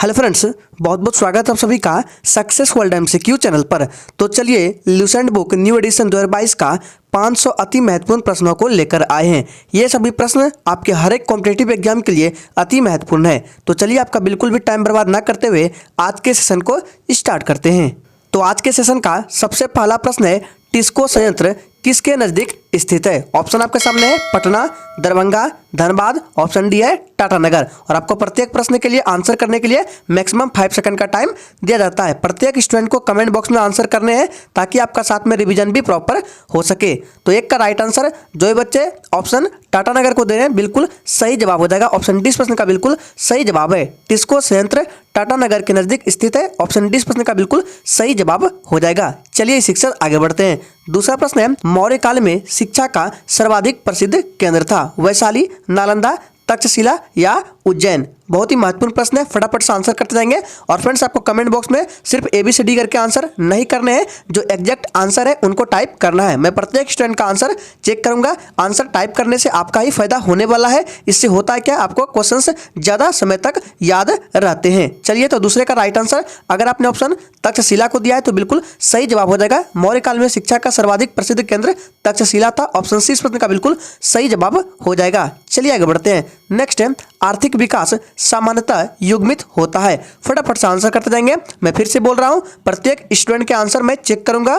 Hello friends, बहुत बहुत स्वागत है आप सभी का सक्सेस वर्ल्ड एमसीक्यू चैनल पर। तो चलिए लुसेंट बुक न्यू एडिशन 2022 का 500 अति महत्वपूर्ण प्रश्नों को लेकर आए हैं। ये सभी प्रश्न आपके हर एक कॉम्पिटिटिव एग्जाम के लिए अति महत्वपूर्ण है। तो चलिए आपका बिल्कुल भी टाइम बर्बाद ना करते हुए आज के सेशन को स्टार्ट करते हैं। तो आज के सेशन का सबसे पहला प्रश्न है, टिस्को संयंत्र किसके नज़दीक स्थित है? ऑप्शन आपके सामने है पटना, दरभंगा, धनबाद। ऑप्शन डी है टाटानगर। और आपको प्रत्येक प्रश्न के लिए आंसर करने के लिए मैक्सिमम 5 सेकंड का टाइम दिया जाता है। प्रत्येक स्टूडेंट को कमेंट बॉक्स में आंसर करने हैं ताकि आपका साथ में रिवीजन भी प्रॉपर हो सके। तो एक का राइट आंसर जो ये बच्चे ऑप्शन टाटानगर को दे रहे हैं बिल्कुल सही जवाब हो जाएगा। ऑप्शन डी इस प्रश्न का बिल्कुल सही जवाब है। टिस्को संयंत्र टाटानगर के नज़दीक स्थित है। ऑप्शन डी इस प्रश्न का बिल्कुल सही जवाब हो जाएगा। चलिए शिक्षण आगे बढ़ते हैं। दूसरा प्रश्न है, मौर्य काल में शिक्षा का सर्वाधिक प्रसिद्ध केंद्र था? वैशाली, नालंदा, तक्षशिला या उज्जैन? बहुत ही महत्वपूर्ण प्रश्न है, फटाफट से आंसर करते जाएंगे। और फ्रेंड्स आपको कमेंट बॉक्स में सिर्फ ABCD करके आंसर नहीं करने हैं, जो एग्जैक्ट आंसर है उनको टाइप करना है। मैं प्रत्येक स्टूडेंट का आंसर चेक करूंगा। आंसर टाइप करने से आपका ही फायदा होने वाला है। इससे होता है क्या, आपको क्वेश्चंस ज़्यादा समय तक याद रहते हैं। चलिए तो दूसरे का राइट आंसर अगर आपने ऑप्शन तक्षशिला को दिया है तो बिल्कुल सही जवाब हो जाएगा। मौर्य काल में शिक्षा का सर्वाधिक प्रसिद्ध केंद्र तक्षशिला था। ऑप्शन सी इस प्रश्न का बिल्कुल सही जवाब हो जाएगा। चलिए आगे बढ़ते हैं। नेक्स्ट है, आर्थिक विकास सामान्यतः युग्मित होता है? फटाफट से आंसर करते जाएंगे। मैं फिर से बोल रहा हूं, प्रत्येक स्टूडेंट के आंसर मैं चेक करूंगा।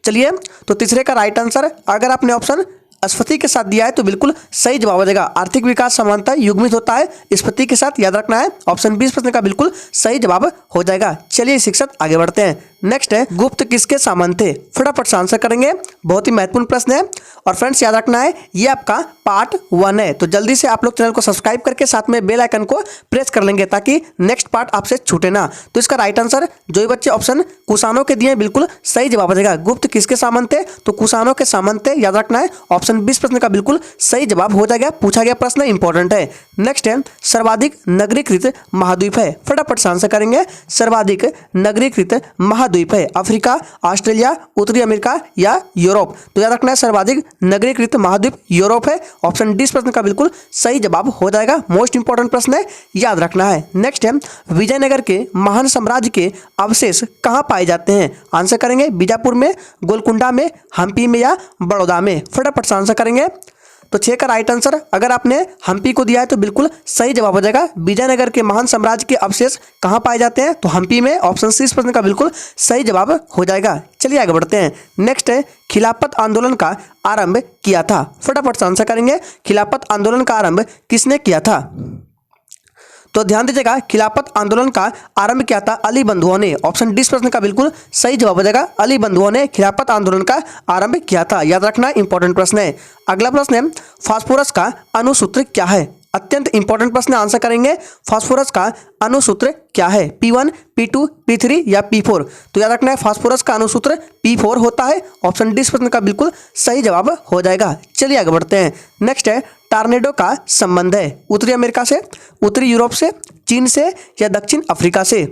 चलिए तो तीसरे का राइट आंसर अगर आपने ऑप्शन स्फीति के साथ दिया है तो बिल्कुल सही जवाब हो जाएगा। आर्थिक विकास सामान्यतः युग्मित होता है, स्फीति के साथ याद रखना है। ऑप्शन 20 प्रश्न का बिल्कुल सही जवाब हो जाएगा। चलिए शिक्षक आगे बढ़ते हैं। नेक्स्ट है, गुप्त किसके सामंत थे? फटाफट से आंसर करेंगे, बहुत ही महत्वपूर्ण प्रश्न है। और फ्रेंड्स याद रखना है ये आपका पार्ट 1 है, तो जल्दी से आप लोग चैनल को सब्सक्राइब करके साथ में बेल आइकन को प्रेस कर लेंगे ताकि नेक्स्ट पार्ट आपसे छूटे ना। तो इसका राइट आंसर जो ये बच्चे ऑप्शन कुषाणों के दिए बिल्कुल सही जवाब हो जाएगा। गुप्त किसके सामंत थे? तो कुषाणों के सामंत थे, याद रखना है। ऑप्शन 20 प्रश्न का बिल्कुल सही जवाब हो जाएगा। पूछा गया प्रश्न इंपॉर्टेंट है। नेक्स्ट है, सर्वाधिक नगरीकृत महाद्वीप है? फटाफट से आंसर करेंगे। सर्वाधिक नगरीकृत महाद्वीप है अफ्रीका, ऑस्ट्रेलिया, उत्तरी अमेरिका या यूरोप? तो याद रखना है सर्वाधिक नगरीकृत महाद्वीप यूरोप है। ऑप्शन डी इस प्रश्न का बिल्कुल सही जवाब हो जाएगा। मोस्ट इंपॉर्टेंट प्रश्न है, याद रखना है। नेक्स्ट है, विजयनगर के महान साम्राज्य के अवशेष कहां पाए जाते हैं? आंसर करेंगे बीजापुर में, गोलकुंडा में, हम्पी में या बड़ौदा में? फटाफट से आंसर करेंगे। तो 6 का राइट आंसर अगर आपने हम्पी को दिया है तो बिल्कुल सही जवाब हो जाएगा। विजयनगर के महान साम्राज्य के अवशेष कहां पाए जाते हैं? तो हम्पी में। ऑप्शन सी इस प्रश्न का बिल्कुल सही जवाब हो जाएगा। चलिए आगे बढ़ते हैं। नेक्स्ट है, खिलाफत आंदोलन का आरंभ किया था? फटाफट से आंसर करेंगे। खिलाफत आंदोलन का आरंभ किसने किया था? तो ध्यान दीजिएगा, खिलाफत आंदोलन का आरंभ किया था अली बंधुओं ने। ऑप्शन डी इस प्रश्न का बिल्कुल सही जवाब हो जाएगा। अली बंधुओं ने खिलाफत आंदोलन का आरंभ किया था, याद रखना इंपॉर्टेंट प्रश्न है। अगला प्रश्न है, फास्फोरस का अणुसूत्र क्या है? अत्यंत इंपॉर्टेंट प्रश्न, आंसर करेंगे। फास्फोरस का अणुसूत्र क्या है? P1, P2, P3 या P4? तो याद रखना है फास्फोरस का अणुसूत्र P4 होता है। ऑप्शन डी इस प्रश्न का बिल्कुल सही जवाब हो जाएगा। चलिए आगे बढ़ते हैं। नेक्स्ट है, टॉर्नेडो का संबंध है उत्तरी अमेरिका से, उत्तरी यूरोप से, चीन से या दक्षिण अफ्रीका से?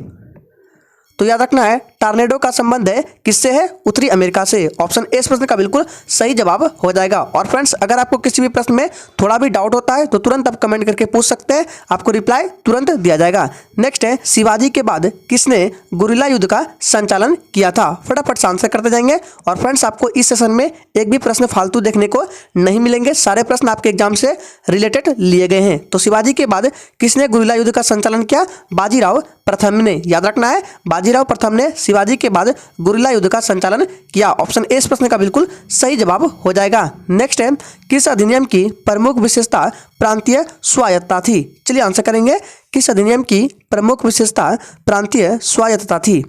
तो याद रखना है टॉर्नेडो का संबंध है किससे है? उत्तरी अमेरिका से। ऑप्शन ए इस प्रश्न का बिल्कुल सही जवाब हो जाएगा। और फ्रेंड्स अगर आपको किसी भी प्रश्न में थोड़ा भी डाउट होता है तो तुरंत आप कमेंट करके पूछ सकते हैं, आपको रिप्लाई तुरंत दिया जाएगा। नेक्स्ट है, शिवाजी के बाद किसने गुरिल्ला युद्ध का संचालन किया था? फटाफट से आंसर करते जाएंगे। और फ्रेंड्स आपको इस सेशन में एक भी प्रश्न फालतू देखने को नहीं मिलेंगे, सारे प्रश्न आपके एग्जाम से रिलेटेड लिए गए हैं। तो शिवाजी के बाद किसने गुरिल्ला युद्ध का संचालन किया? बाजीराव प्रथम ने। याद रखना है बाजीराव प्रथम ने शिवाजी के बाद गुरिल्ला युद्ध का संचालन किया। ऑप्शन ए इस प्रश्न का बिल्कुल सही जवाब हो जाएगा। नेक्स्ट है, किस अधिनियम की प्रमुख विशेषता प्रांतीय स्वायत्तता थी? चलिए आंसर करेंगे। किस अधिनियम की प्रमुख विशेषता प्रांतीय स्वायत्तता थी?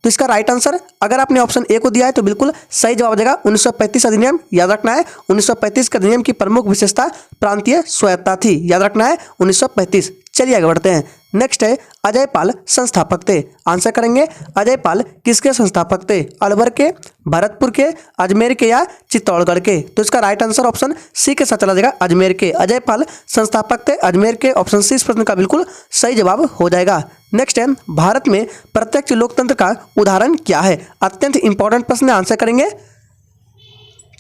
तो इसका राइट आंसर अगर आपने ऑप्शन ए को दिया है तो बिल्कुल सही जवाब हो जाएगा। 1935 अधिनियम, याद रखना है 1935 के अधिनियम की प्रमुख विशेषता प्रांतीय स्वायत्तता थी, याद रखना है 1935। चलिए आगे बढ़ते हैं। नेक्स्ट है, अजय पाल संस्थापक थे? आंसर करेंगे अजय पाल किसके संस्थापक थे? अलवर के, भरतपुर के, अजमेर के या चित्तौड़गढ़ के? तो इसका राइट आंसर ऑप्शन सी के साथ चला जाएगा, अजमेर के। अजय पाल संस्थापक थे अजमेर के। ऑप्शन सी इस प्रश्न का बिल्कुल सही जवाब हो जाएगा। नेक्स्ट है, भारत में प्रत्यक्ष लोकतंत्र का उदाहरण क्या है? अत्यंत इंपॉर्टेंट प्रश्न, आंसर करेंगे।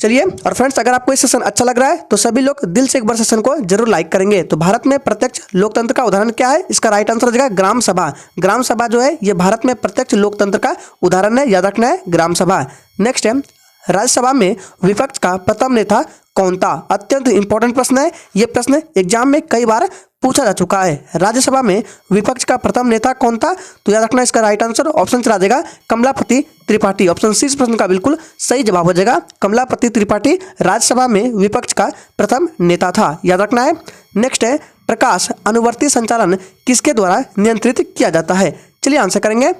चलिए, और फ्रेंड्स अगर आपको ये सेशन अच्छा लग रहा है तो सभी लोग दिल से एक बार सेशन को जरूर लाइक करेंगे। तो भारत में प्रत्यक्ष लोकतंत्र का उदाहरण क्या है? इसका राइट आंसर हो जाएगा ग्राम सभा। ग्राम सभा जो है ये भारत में प्रत्यक्ष लोकतंत्र का उदाहरण है, याद रखना है ग्राम सभा। नेक्स्ट है, राज्यसभा में विपक्ष का प्रथम नेता कौन था? अत्यंत इंपॉर्टेंट प्रश्न है, ये प्रश्न एग्जाम में कई बार पूछा जा चुका है। राज्यसभा में विपक्ष का प्रथम नेता कौन था? तो याद रखना इसका राइट आंसर ऑप्शन चला देगा कमलापति त्रिपाठी। ऑप्शन सी इस प्रश्न का बिल्कुल सही जवाब हो जाएगा। कमलापति त्रिपाठी राज्यसभा में विपक्ष का प्रथम नेता था, याद रखना है। नेक्स्ट है, प्रकाश अनुवर्ती संचालन किसके द्वारा नियंत्रित किया जाता है? चलिए आंसर करेंगे।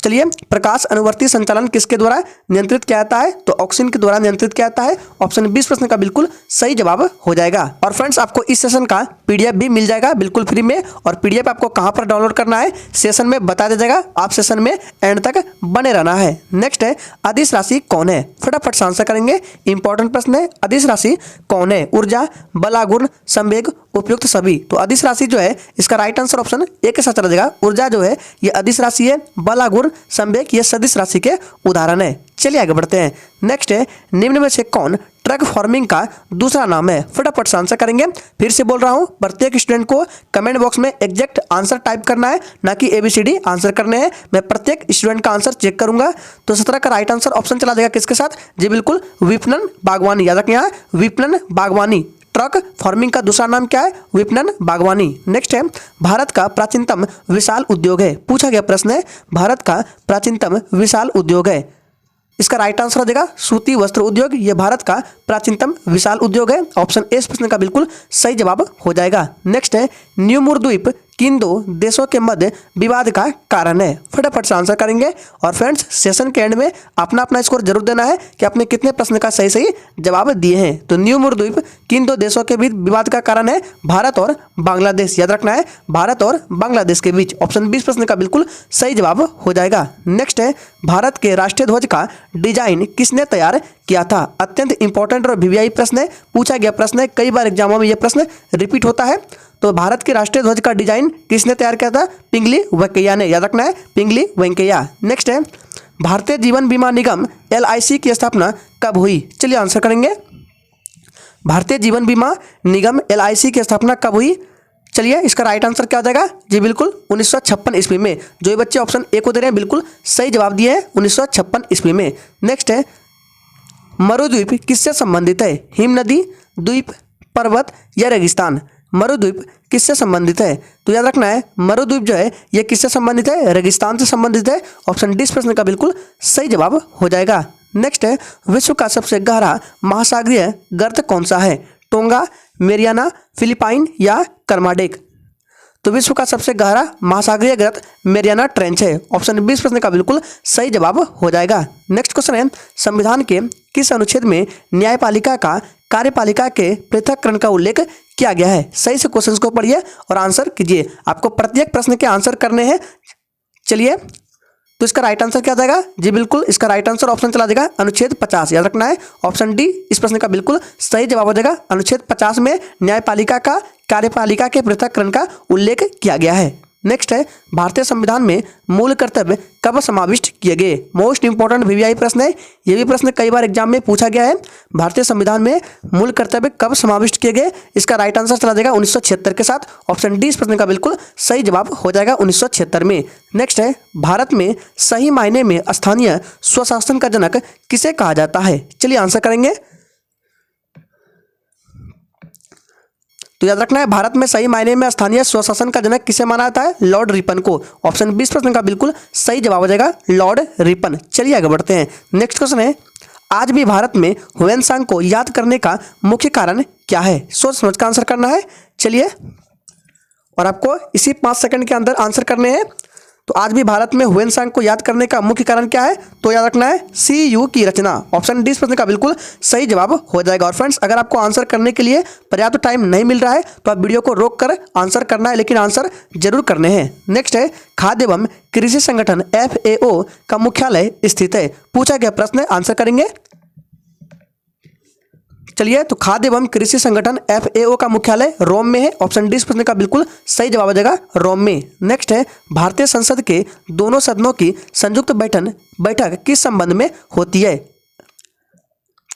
चलिए, प्रकाश अनुवर्ती संचालन किसके द्वारा नियंत्रित किया जाता है? तो ऑक्सीजन के द्वारा नियंत्रित किया जाता है। ऑप्शन 20 प्रश्न का बिल्कुल सही जवाब हो जाएगा। और फ्रेंड्स आपको इस सेशन का पीडीएफ भी मिल जाएगा बिल्कुल फ्री में। और पीडीएफ आपको कहां पर डाउनलोड करना है सेशन में बता दिया जाएगा, आप सेशन में एंड तक बने रहना है। नेक्स्ट है, अदिश राशि कौन है? फटाफट से आंसर करेंगे, इंपॉर्टेंट प्रश्न है। अदिश राशि कौन है? ऊर्जा, बलागुण, संवेग, उपयुक्त सभी। तो अदिश राशि जो है इसका राइट आंसर ऑप्शन ए के साथ चला जाएगा। ऊर्जा जो है ये अदिश राशि है, बलागुण, संवेग ये सदिश राशि के उदाहरण है। चलिए आगे बढ़ते हैं। नेक्स्ट है, निम्न में से कौन ट्रक फार्मिंग का दूसरा नाम है? फटाफट से आंसर करेंगे। फिर से बोल रहा हूं, प्रत्येक स्टूडेंट को कमेंट बॉक्स में एग्जैक्ट आंसर टाइप करना है, ना कि ABCD आंसर करने हैं। मैं प्रत्येक स्टूडेंट का आंसर चेक करूंगा। तो 17 का राइट आंसर ऑप्शन चला जाएगा किसके साथ? जी बिल्कुल, विपणन बागवानी। याद रखना है विपणन बागवानी। ट्रक फार्मिंग का दूसरा नाम क्या है? विपणन बागवानी। नेक्स्ट है, भारत का प्राचीनतम विशाल उद्योग है। पूछा गया प्रश्न है, भारत का प्राचीनतम विशाल उद्योग है। इसका राइट आंसर हो जाएगा सूती वस्त्र उद्योग। यह भारत का प्राचीनतम विशाल उद्योग है। ऑप्शन ए इस प्रश्न का बिल्कुल सही जवाब हो जाएगा। नेक्स्ट है, न्यूमुर द्वीप किन दो देशों के मध्य विवाद का कारण है? फटाफट से आंसर करेंगे। और फ्रेंड्स सेशन के एंड में अपना अपना स्कोर जरूर देना है कि आपने कितने प्रश्न का सही सही जवाब दिए हैं। तो न्यूमुर द्वीप किन दो देशों के बीच विवाद का कारण है? भारत और बांग्लादेश। याद रखना है भारत और बांग्लादेश के बीच। ऑप्शन 20 प्रश्न का बिल्कुल सही जवाब हो जाएगा। नेक्स्ट है, भारत के राष्ट्रीय ध्वज का डिजाइन किसने तैयार किया था? अत्यंत इंपॉर्टेंट और VVI प्रश्न है, पूछा गया प्रश्न है, कई बार एग्जामों में यह प्रश्न रिपीट होता है। तो भारत के राष्ट्रीय ध्वज का डिजाइन किसने तैयार किया था? पिंगली वेंकैया ने। याद रखना है पिंगली वेंकैया। नेक्स्ट है, भारतीय जीवन बीमा निगम LIC की स्थापना कब हुई? चलिए आंसर करेंगे। भारतीय जीवन बीमा निगम LIC की स्थापना कब हुई? चलिए इसका राइट आंसर क्या हो जाएगा? जी बिल्कुल 1956 ईस्वी में। जो ये बच्चे ऑप्शन ए को दे रहे हैं बिल्कुल सही जवाब दिए हैं, 1956 ईस्वी में। नेक्स्ट है, मरुद्वीप किससे संबंधित है? हिम नदी, द्वीप, पर्वत या रेगिस्तान? मरुद्वीप किससे संबंधित है? तो याद रखना है मरुद्वीप जो है ये किससे संबंधित है? रेगिस्तान से संबंधित है। ऑप्शन डी इस प्रश्न का बिल्कुल सही जवाब हो जाएगा। नेक्स्ट है, विश्व का सबसे गहरा महासागरीय गर्त कौन सा है? टोंगा, मेरियाना, फिलिपाइन या कर्माडेक? तो विश्व का सबसे गहरा महासागरीय गर्त मेरियाना ट्रेंच है। ऑप्शन 20 प्रश्न का बिल्कुल सही जवाब हो जाएगा। नेक्स्ट क्वेश्चन है, संविधान के किस अनुच्छेद में न्यायपालिका का कार्यपालिका के पृथक्करण का उल्लेख किया गया है? सही से क्वेश्चंस को पढ़िए और आंसर कीजिए। आपको प्रत्येक प्रश्न के आंसर करने हैं। चलिए, तो इसका राइट आंसर क्या जाएगा? जी बिल्कुल इसका राइट आंसर ऑप्शन चला जाएगा अनुच्छेद 50। याद रखना है ऑप्शन डी इस प्रश्न का बिल्कुल सही जवाब हो जाएगा। अनुच्छेद 50 में न्यायपालिका का कार्यपालिका के पृथक्करण का उल्लेख किया गया है। नेक्स्ट है, भारतीय संविधान में मूल कर्तव्य कब समाविष्ट किए गए? मोस्ट इंपोर्टेंट VVI प्रश्न है। यह भी प्रश्न कई बार एग्जाम में पूछा गया है। भारतीय संविधान में मूल कर्तव्य कब समाविष्ट किए गए? इसका राइट आंसर चला जाएगा 1976 के साथ। ऑप्शन डी इस प्रश्न का बिल्कुल सही जवाब हो जाएगा 1976 में। नेक्स्ट है, भारत में सही मायने में स्थानीय स्वशासन का जनक किसे कहा जाता है? चलिए आंसर करेंगे। तो याद रखना है भारत में सही मायने में स्थानीय स्वशासन का जनक किसे माना जाता है? लॉर्ड रिपन को। ऑप्शन 20 प्रश्न का बिल्कुल सही जवाब हो जाएगा लॉर्ड रिपन। चलिए आगे बढ़ते हैं। नेक्स्ट क्वेश्चन है, आज भी भारत में ह्वेनसांग को याद करने का मुख्य कारण क्या है? सोच समझ कर आंसर करना है। चलिए, और आपको इसी 5 सेकंड के अंदर आंसर करने हैं। तो आज भी भारत में ह्वेनसांग को याद करने का मुख्य कारण क्या है? तो याद रखना है CU की रचना। ऑप्शन डी इस प्रश्न का बिल्कुल सही जवाब हो जाएगा। और फ्रेंड्स अगर आपको आंसर करने के लिए पर्याप्त टाइम नहीं मिल रहा है तो आप वीडियो को रोक कर आंसर करना है, लेकिन आंसर जरूर करने हैं। नेक्स्ट है, खाद्य एवं कृषि संगठन FAO का मुख्यालय स्थित है। पूछा गया प्रश्न है, आंसर करेंगे। चलिए, तो खाद्य एवं कृषि संगठन FAO का मुख्यालय रोम में है। ऑप्शन डी इस प्रश्न का बिल्कुल सही जवाब हो जाएगा रोम में। नेक्स्ट है, भारतीय संसद के दोनों सदनों की संयुक्त बैठक किस संबंध में होती है?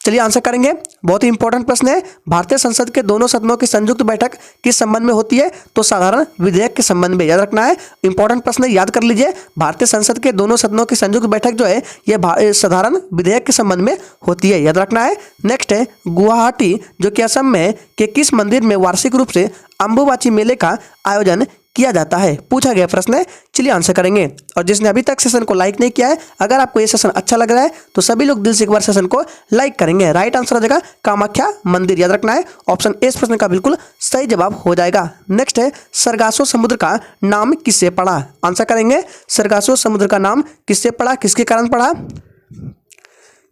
चलिए आंसर करेंगे। बहुत ही इंपॉर्टेंट प्रश्न है। भारतीय संसद के दोनों सदनों की संयुक्त बैठक किस संबंध में होती है? तो साधारण विधेयक के संबंध में। याद रखना है, इंपॉर्टेंट प्रश्न है, याद कर लीजिए। भारतीय संसद के दोनों सदनों की संयुक्त बैठक जो है यह साधारण विधेयक के संबंध में होती है। याद रखना है। नेक्स्ट है गुवाहाटी जो कि असम में के किस मंदिर में वार्षिक रूप से अंबुबाची मेले का आयोजन किया जाता है? पूछा गया प्रश्न है। चलिए आंसर करेंगे। और जिसने अभी तक सेशन को लाइक नहीं किया है, अगर आपको ये सेशन अच्छा लग रहा है तो सभी लोग दिल से एक बार सेशन को लाइक करेंगे। राइट आंसर हो जाएगा कामाख्या मंदिर। याद रखना है, ऑप्शन ए इस प्रश्न का बिल्कुल सही जवाब हो जाएगा। नेक्स्ट है सरगासो समुद्र का नाम किससे पड़ा? आंसर करेंगे। सरगासो समुद्र का नाम किससे पड़ा, किसके कारण पड़ा?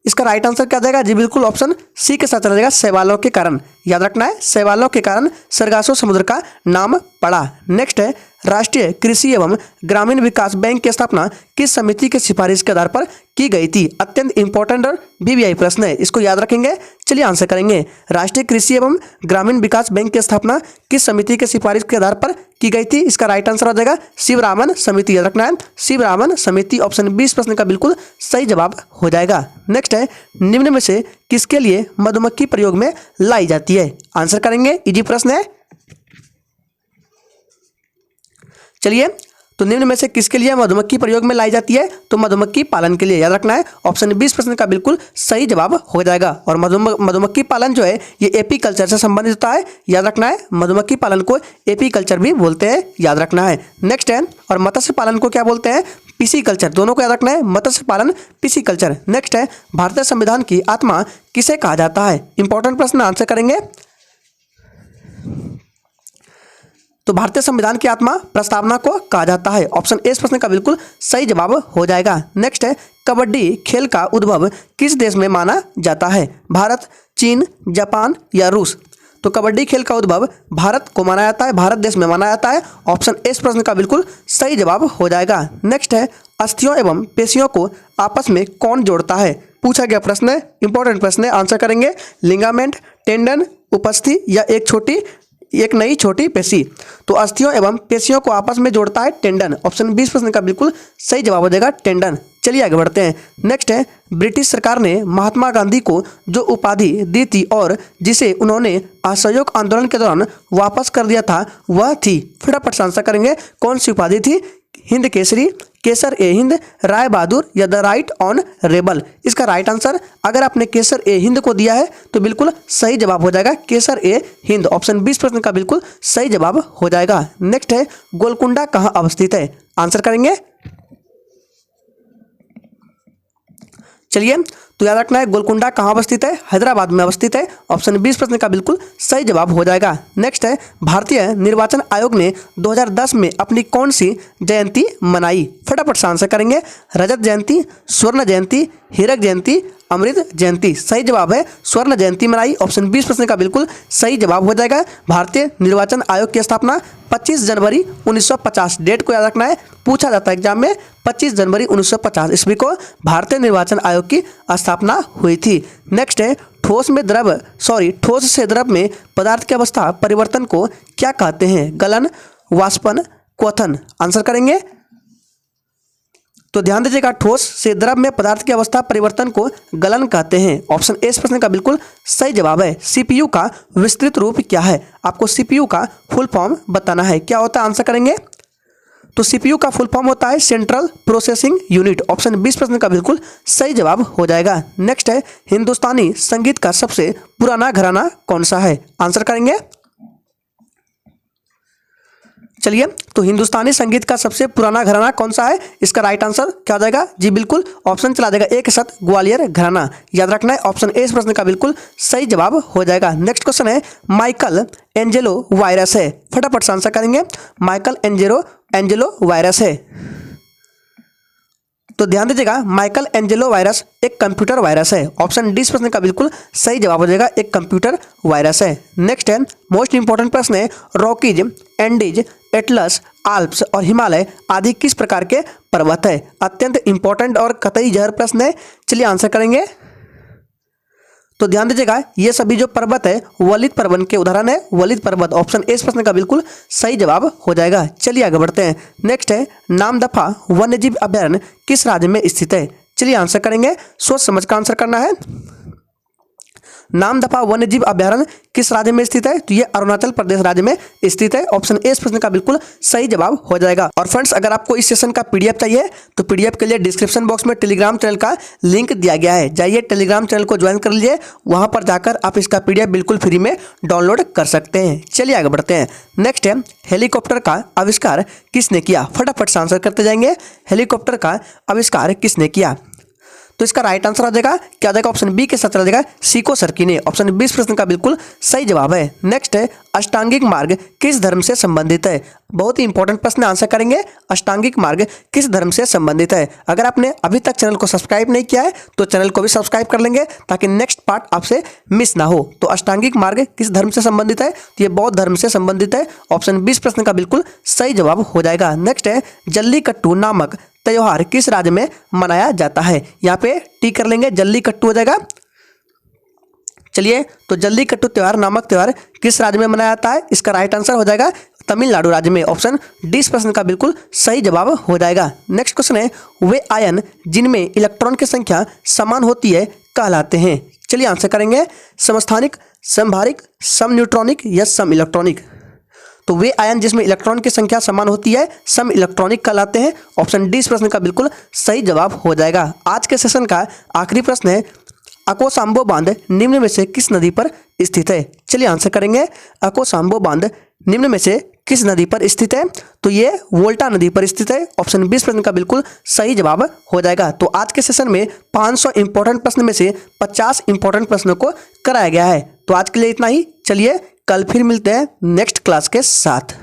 इसका राइट आंसर क्या जाएगा? जी बिल्कुल ऑप्शन सी के साथ चला जाएगा, शैवालों के कारण। याद रखना है, शैवालों के कारण सरगासो समुद्र का नाम पड़ा। नेक्स्ट है राष्ट्रीय कृषि एवं ग्रामीण विकास बैंक की स्थापना किस समिति के सिफारिश के आधार पर की गई थी? अत्यंत इंपॉर्टेंट और वीवीआई प्रश्न है, इसको याद रखेंगे। चलिए आंसर करेंगे। राष्ट्रीय कृषि एवं ग्रामीण विकास बैंक की स्थापना किस समिति के सिफारिश के आधार पर की गई थी? इसका राइट आंसर हो जाएगा शिवरामन समिति। याद रखना है, शिवरामन समिति। ऑप्शन बी इस प्रश्न का बिल्कुल सही जवाब हो जाएगा। नेक्स्ट है निम्न में से किसके लिए मधुमक्खी प्रयोग में लाई जाती है? आंसर करेंगे। इजी प्रश्न है। चलिए, तो निम्न में से किसके लिए मधुमक्खी प्रयोग में लाई जाती है? तो मधुमक्खी पालन के लिए। याद रखना है, ऑप्शन 20 प्रश्न का बिल्कुल सही जवाब हो जाएगा। और मधुमक्खी पालन जो है ये एपी कल्चर से संबंधित होता है। याद रखना है, मधुमक्खी पालन को एपी कल्चर भी बोलते हैं। याद रखना है। नेक्स्ट है और मत्स्य पालन को क्या बोलते हैं? PC culture. दोनों को याद रखना है, मत्स्य पालन, पीसी कल्चर। नेक्स्ट है भारतीय संविधान की आत्मा किसे कहा जाता है? इंपॉर्टेंट प्रश्न, आंसर करेंगे। तो भारतीय संविधान की आत्मा प्रस्तावना को कहा जाता है। ऑप्शन ए इस प्रश्न का बिल्कुल सही जवाब हो जाएगा। नेक्स्ट है कबड्डी खेल का उद्भव किस देश में माना जाता है? भारत, चीन, जापान या रूस? तो कबड्डी खेल का उद्भव भारत को माना जाता है, भारत देश में माना जाता है। ऑप्शन ए इस प्रश्न का बिल्कुल सही जवाब हो जाएगा। नेक्स्ट है अस्थियों एवं पेशियों को आपस में कौन जोड़ता है? पूछा गया प्रश्न है, इंपॉर्टेंट प्रश्न है, आंसर करेंगे। लिगामेंट, टेंडन, उपस्थि या एक नई छोटी पेशी? तो अस्थियों एवं पेशियों को आपस में जोड़ता है टेंडन। ऑप्शन 20 प्रश्न का बिल्कुल सही जवाब हो जाएगा, टेंडन। चलिए आगे बढ़ते हैं। नेक्स्ट है ब्रिटिश सरकार ने महात्मा गांधी को जो उपाधि दी थी और जिसे उन्होंने असहयोग आंदोलन के दौरान वापस कर दिया था वह थी? फटाफट से आंसर करेंगे। कौन सी उपाधि थी? हिंद केसरी, केसर ए हिंद, राय बहादुर या द राइट ऑन रेबल? इसका राइट आंसर, अगर आपने केसर ए हिंद को दिया है तो बिल्कुल सही जवाब हो जाएगा केसर ए हिंद। ऑप्शन 20 प्रश्न का बिल्कुल सही जवाब हो जाएगा। नेक्स्ट है गोलकुंडा कहाँ अवस्थित है? आंसर करेंगे। चलिए, तो याद रखना है गोलकुंडा कहाँ अवस्थित है? हैदराबाद में अवस्थित है। ऑप्शन 20 प्रश्न का बिल्कुल सही जवाब हो जाएगा। नेक्स्ट है भारतीय निर्वाचन आयोग ने 2010 में अपनी कौन सी जयंती मनाई? फटाफट से आंसर करेंगे। रजत जयंती, स्वर्ण जयंती, हीरक जयंती, अमृत जयंती? सही जवाब है स्वर्ण जयंती मनाई। ऑप्शन 20 प्रश्न का बिल्कुल सही जवाब हो जाएगा। भारतीय निर्वाचन आयोग की स्थापना 25 जनवरी 1950, डेट को याद रखना है, पूछा जाता है एग्जाम में। 25 जनवरी 1950 ईस्वी को भारतीय निर्वाचन आयोग की स्थापना हुई थी। नेक्स्ट है ठोस से द्रव में पदार्थ की अवस्था परिवर्तन को क्या कहते हैं? गलन, वाष्पन, क्वथन? आंसर करेंगे। तो ध्यान दीजिएगा, ठोस से द्रव में पदार्थ की अवस्था परिवर्तन को गलन कहते हैं। ऑप्शन ए इस प्रश्न का बिल्कुल सही जवाब है। सीपीयू का विस्तृत रूप क्या है? आपको सीपीयू का फुल फॉर्म बताना है, क्या होता है? आंसर करेंगे। तो सीपीयू का फुल फॉर्म होता है सेंट्रल प्रोसेसिंग यूनिट। ऑप्शन 20 प्रश्न का बिल्कुल सही जवाब हो जाएगा। नेक्स्ट है हिंदुस्तानी संगीत का सबसे पुराना घराना कौन सा है? आंसर करेंगे। चलिए, तो हिंदुस्तानी संगीत का सबसे पुराना घराना कौन सा है? इसका राइट आंसर क्या हो जाएगा? जी बिल्कुल ऑप्शन चला जाएगा ए के साथ, ग्वालियर घराना। याद रखना है, ऑप्शन ए इस प्रश्न का बिल्कुल सही जवाब हो जाएगा। नेक्स्ट क्वेश्चन है माइकल एंजेलो वायरस है? फटाफट से आंसर करेंगे। माइकल एंजेलो वायरस है। तो ध्यान दीजिएगा, माइकल एंजेलो वायरस एक कंप्यूटर वायरस है। ऑप्शन डी इस प्रश्न का बिल्कुल सही जवाब हो जाएगा, एक कंप्यूटर वायरस है। नेक्स्ट है मोस्ट इंपॉर्टेंट प्रश्न है रॉकीज, एंडीज, एटलस, आल्प्स और हिमालय आदि किस प्रकार के पर्वत है? अत्यंत इंपॉर्टेंट और कतई जहर प्रश्न है। चलिए आंसर करेंगे। तो ध्यान दीजिएगा, ये सभी जो पर्वत है वलित पर्वत के उदाहरण है, वलित पर्वत। ऑप्शन ए इस प्रश्न का बिल्कुल सही जवाब हो जाएगा। चलिए आगे बढ़ते हैं। नेक्स्ट है नामदफा वन्यजीव अभयारण्य किस राज्य में स्थित है? चलिए आंसर करेंगे, सोच समझ कर आंसर करना है। नामदफा वन्य जीव अभ्यारण्य किस राज्य में स्थित है? तो ये अरुणाचल प्रदेश राज्य में स्थित है। ऑप्शन ए इस प्रश्न का बिल्कुल सही जवाब हो जाएगा। और फ्रेंड्स, अगर आपको इस सेशन का पीडीएफ चाहिए तो पीडीएफ के लिए डिस्क्रिप्शन बॉक्स में टेलीग्राम चैनल का लिंक दिया गया है, जाइए टेलीग्राम चैनल को ज्वाइन कर लीजिए, वहां पर जाकर आप इसका पीडीएफ बिल्कुल फ्री में डाउनलोड कर सकते हैं। चलिए आगे बढ़ते हैं। नेक्स्ट है, हेलीकॉप्टर का आविष्कार किसने किया? फटाफट से आंसर करते जाएंगे। हेलीकॉप्टर का आविष्कार किसने किया? तो इसका राइट आंसर आ जाएगा, क्या आ जाएगा? ऑप्शन बी के साथ आ जाएगा सीको सर्की ने। ऑप्शन बी इस प्रश्न का बिल्कुल सही जवाब है। नेक्स्ट है, अष्टांगिक मार्ग किस धर्म से संबंधित है? बहुत ही इंपॉर्टेंट प्रश्न, आंसर करेंगे। अष्टांगिक मार्ग किस धर्म से संबंधित है? अगर आपने अभी तक चैनल को सब्सक्राइब नहीं किया है तो चैनल को भी सब्सक्राइब कर लेंगे ताकि नेक्स्ट पार्ट आपसे मिस ना हो। तो अष्टांगिक मार्ग किस धर्म से संबंधित है? तो ये बौद्ध धर्म से संबंधित है। ऑप्शन बी इस प्रश्न का बिल्कुल सही जवाब हो जाएगा। नेक्स्ट है, जल्लीकट्टू नामक त्योहार किस राज्य में मनाया जाता है? यहाँ पे टिक कर लेंगे, जल्लीकट्टू हो जाएगा। चलिए, तो जल्लीकट्टू त्योहार नामक त्योहार किस राज्य में मनाया जाता है? इसका राइट आंसर हो जाएगा तमिलनाडु राज्य में। ऑप्शन डी इस प्रश्न का बिल्कुल सही जवाब हो जाएगा। नेक्स्ट क्वेश्चन है, वे आयन जिनमें इलेक्ट्रॉन की संख्या समान होती है कहलाते हैं? चलिए आंसर करेंगे, समस्थानिक, समभारिक, सम न्यूट्रॉनिक या सम इलेक्ट्रॉनिक। तो वे आयन जिसमें इलेक्ट्रॉन की संख्या समान होती है सम इलेक्ट्रॉनिक कहलाते हैं। ऑप्शन डी इस प्रश्न का बिल्कुल सही जवाब हो जाएगा। आज के सेशन का आखिरी प्रश्न है, अकोसाम्बो बांध निम्न में से किस नदी पर स्थित है? चलिए आंसर करेंगे, अकोसाम्बो बांध निम्न में से किस नदी पर स्थित है? तो ये वोल्टा नदी पर स्थित है। ऑप्शन बी इस प्रश्न का बिल्कुल सही जवाब हो जाएगा। तो आज के सेशन में 500 इंपॉर्टेंट प्रश्न में से 50 इंपॉर्टेंट प्रश्नों को कराया गया है। तो आज के लिए इतना ही। चलिए कल फिर मिलते हैं नेक्स्ट क्लास के साथ।